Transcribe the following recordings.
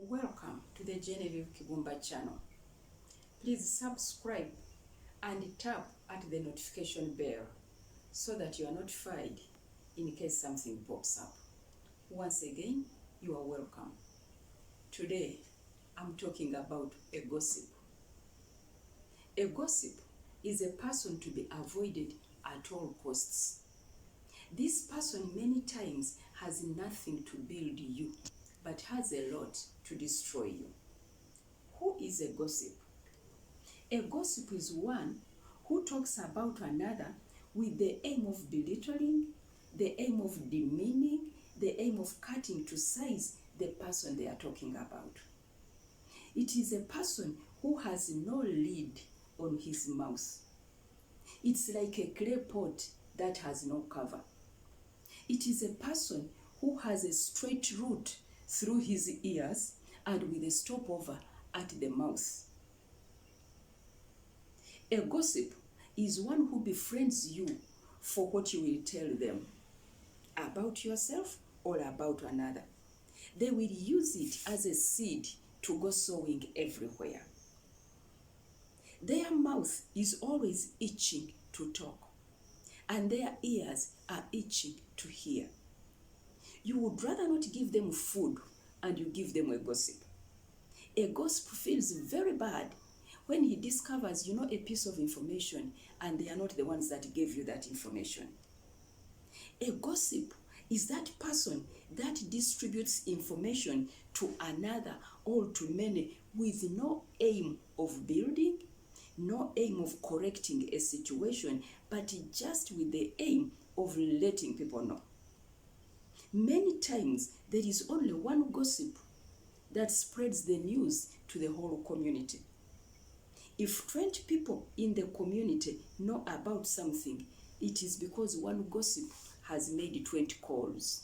Welcome to the Genevieve Kibumba channel. Please subscribe and tap at the notification bell so that you are notified in case something pops up. Once again, you are welcome. Today, I'm talking about a gossip. A gossip is a person to be avoided at all costs. This person many times has nothing to build you, but has a lot to destroy you. Who is a gossip? A gossip is one who talks about another with the aim of belittling, the aim of demeaning, the aim of cutting to size the person they are talking about. It is a person who has no lid on his mouth. It's like a clay pot that has no cover. It is a person who has a straight route through his ears and with a stopover at the mouth. A gossip is one who befriends you for what you will tell them about yourself or about another. They will use it as a seed to go sowing everywhere. Their mouth is always itching to talk, and their ears are itching to hear. You would rather not give them food and you give them a gossip. A gossip feels very bad when he discovers a piece of information and they are not the ones that gave you that information. A gossip is that person that distributes information to another or to many with no aim of building, no aim of correcting a situation, but just with the aim of letting people know. Many times, there is only one gossip that spreads the news to the whole community. If 20 people in the community know about something, it is because one gossip has made 20 calls.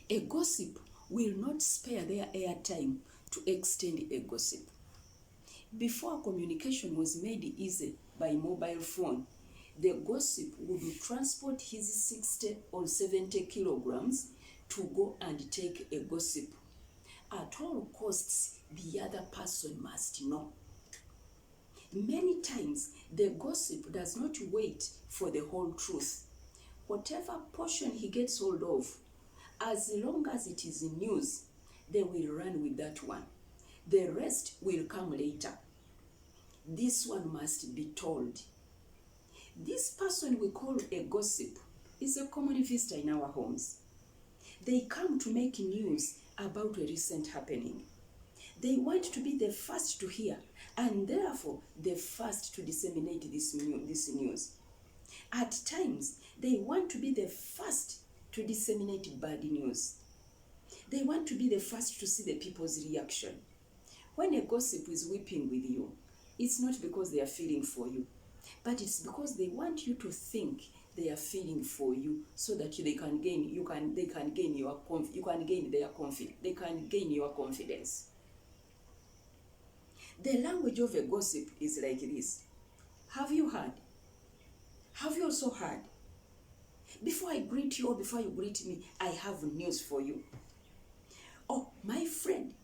A gossip will not spare their airtime to extend a gossip. Before communication was made easy by mobile phone, the gossip would transport his 60 or 70 kilograms to go and take a gossip. At all costs, the other person must know. Many times, the gossip does not wait for the whole truth. Whatever portion he gets hold of, as long as it is news, they will run with that one. The rest will come later. This one must be told. This person we call a gossip is a common visitor in our homes. They come to make news about a recent happening. They want to be the first to hear and therefore the first to disseminate this news. At times, they want to be the first to disseminate bad news. They want to be the first to see the people's reaction. When a gossip is weeping with you, it's not because they are feeling for you, but it's because they want you to think they are feeling for you so that they can gain your confidence. The language of a gossip is like this. Have you heard? Have you also heard? Before I greet you or before you greet me, I have news for you. Oh, my friend,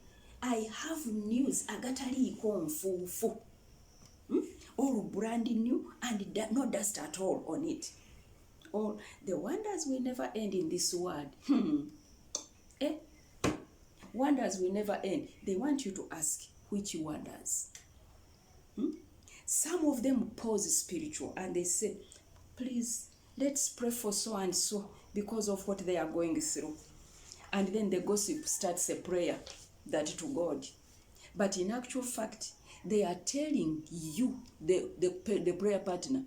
I have news. Agatari konfufu. All brand new and no dust at all on it. Or the wonders will never end in this world. Wonders will never end. They want you to ask which wonders. Some of them pose spiritual and they say, please, let's pray for so and so because of what they are going through. And then the gossip starts a prayer that to God. But in actual fact, they are telling you, the prayer partner,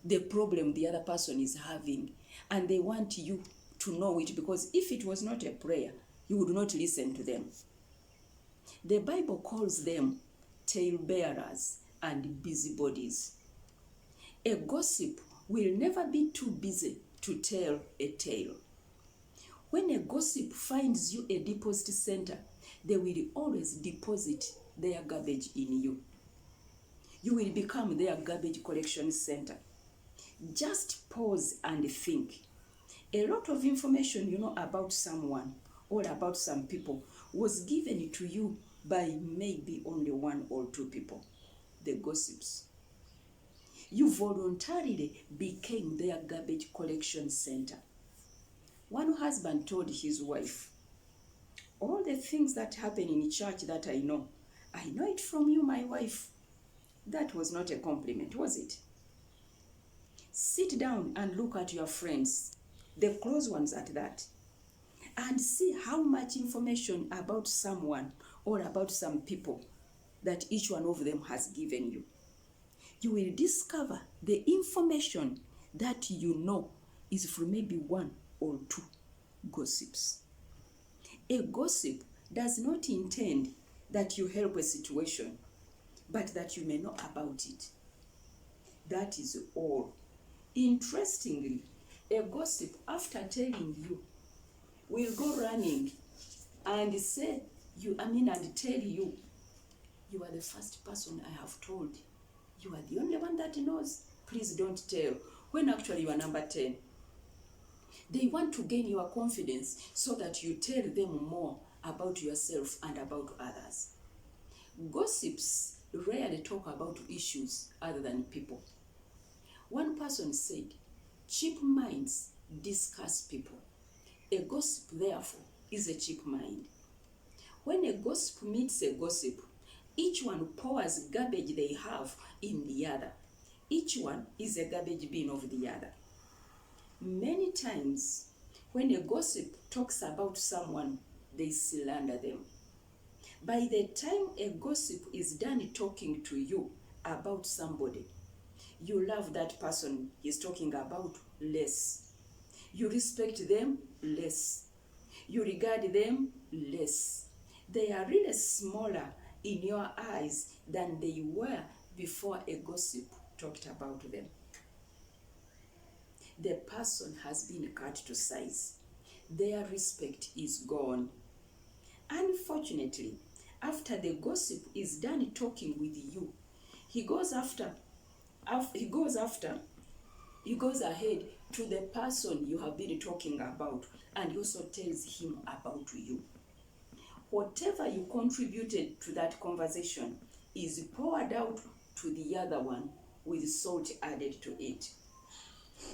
the problem the other person is having. And they want you to know it because if it was not a prayer, you would not listen to them. The Bible calls them talebearers and busybodies. A gossip will never be too busy to tell a tale. When a gossip finds you a deposit center, they will always deposit their garbage in you. You will become their garbage collection center. Just pause and think. A lot of information you know about someone or about some people was given to you by maybe only one or two people, the gossips. You voluntarily became their garbage collection center. One husband told his wife, all the things that happen in church that I know it from you, my wife. That was not a compliment, was it? Sit down and look at your friends, the close ones at that, and see how much information about someone or about some people that each one of them has given you. You will discover the information that you know is from maybe one or two gossips. A gossip does not intend that you help a situation, but that you may know about it. That is all. Interestingly, a gossip, after telling you, will go running and say and tell you, you are the first person I have told. You are the only one that knows. Please don't tell. When actually you are number 10. They want to gain your confidence so that you tell them more about yourself and about others. Gossips rarely talk about issues other than people. One person said, cheap minds discuss people. A gossip, therefore, is a cheap mind. When a gossip meets a gossip, each one pours garbage they have in the other. Each one is a garbage bin of the other. Many times, when a gossip talks about someone, they slander them. By the time a gossip is done talking to you about somebody, you love that person he's talking about less. You respect them less. You regard them less. They are really smaller in your eyes than they were before a gossip talked about them. The person has been cut to size. Their respect is gone. Unfortunately, after the gossip is done talking with you, he goes ahead to the person you have been talking about, and he also tells him about you. Whatever you contributed to that conversation is poured out to the other one with salt added to it.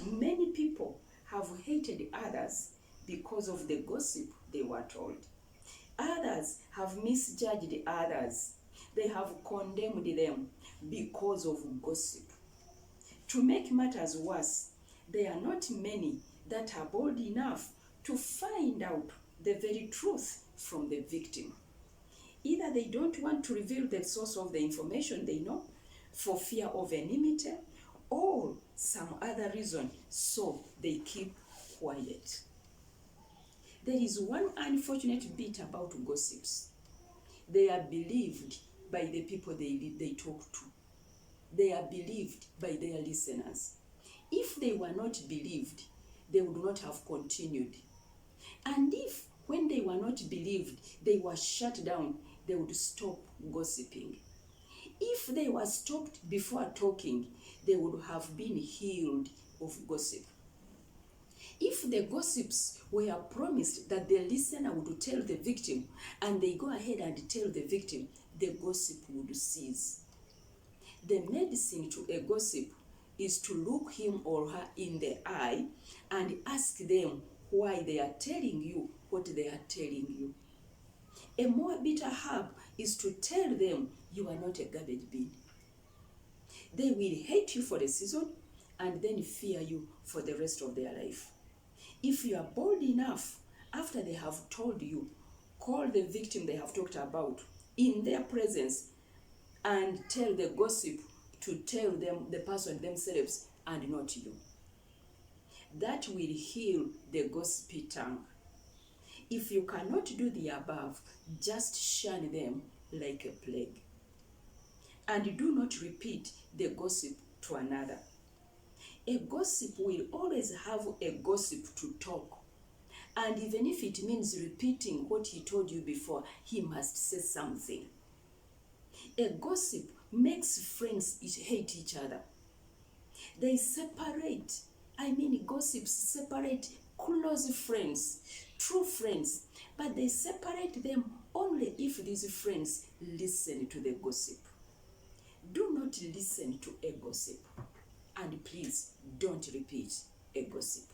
Many people have hated others because of the gossip they were told. Others have misjudged others. They have condemned them because of gossip. To make matters worse, there are not many that are bold enough to find out the very truth from the victim. Either they don't want to reveal the source of the information they know for fear of enmity, or some other reason, so they keep quiet. There is one unfortunate bit about gossips. They are believed by the people they talk to. They are believed by their listeners. If they were not believed, they would not have continued. And if, when they were not believed, they were shut down, they would stop gossiping. If they were stopped before talking, they would have been healed of gossip. If the gossips were promised that the listener would tell the victim, and they go ahead and tell the victim, the gossip would cease. The medicine to a gossip is to look him or her in the eye and ask them why they are telling you what they are telling you. A more bitter herb is to tell them you are not a garbage bin. They will hate you for the season and then fear you for the rest of their life. If you are bold enough, after they have told you, call the victim they have talked about in their presence and tell the gossip to tell them, the person themselves, and not you. That will heal the gossipy tongue. If you cannot do the above, just shun them like a plague. And do not repeat the gossip to another. A gossip will always have a gossip to talk. And even if it means repeating what he told you before, he must say something. A gossip makes friends hate each other. They separate. Gossips separate close friends. true friends, but they separate them only if these friends listen to the gossip. Do not listen to a gossip, and please don't repeat a gossip.